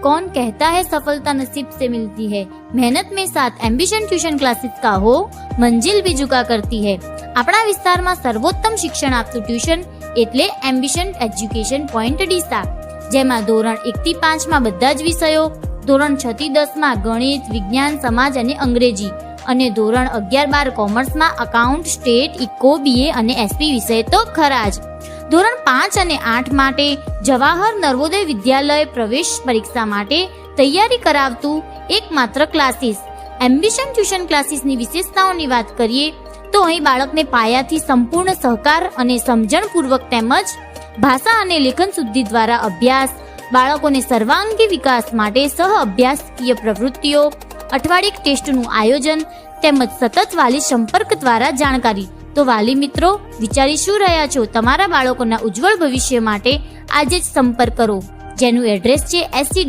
कौन कहता है सफलता नसीब से मिलती है, मेहनत में साथ एम्बिशन ट्यूशन क्लासेस का हो, मंजिल भी झुका करती है। આપણા વિસ્તારમાં સર્વોત્તમ શિક્ષણ આપતું ટ્યુશન એટલે એમ્બિશન એજ્યુકેશન પોઈન્ટ ડીસા, જેમાં ધોરણ 1 થી 5 માં બધા જ વિષયો, ધોરણ 6 થી 10 માં ગણિત, વિજ્ઞાન, સમાજ અને અંગ્રેજી, અને ધોરણ 11-12 કોમર્સમાં અકાઉન્ટ, સ્ટેટ, ઇકો, બીએ અને એસપી વિષય તો ખરા જ। ધોરણ 5 અને 8 માટે જવાહર નર્વોદય વિદ્યાલય પ્રવેશ પરીક્ષા માટે તૈયારી કરાવતું એકમાત્ર ક્લાસીસ એમ્બિશન ટ્યુશન ક્લાસીસની વિશેષતાઓની વાત કરીએ તો અહીં બાળકને પાયાથી સંપૂર્ણ સહકાર અને સમજણપૂર્વક તેમજ ભાષા અને લેખન શુદ્ધિ દ્વારા અભ્યાસ, બાળકોને સર્વાંગી વિકાસ માટે સહ અભ્યાસકીય પ્રવૃત્તિઓ, અઠવાડિક ટેસ્ટનું આયોજન તેમજ સતત વાલી સંપર્ક દ્વારા જાણકારી। તો વાલી મિત્રો, વિચારી શું રહ્યા છો? તમારા બાળકોના ઉજ્જવળ ભવિષ્ય માટે આજે જ સંપર્ક કરો, જેનું એડ્રેસ છે SC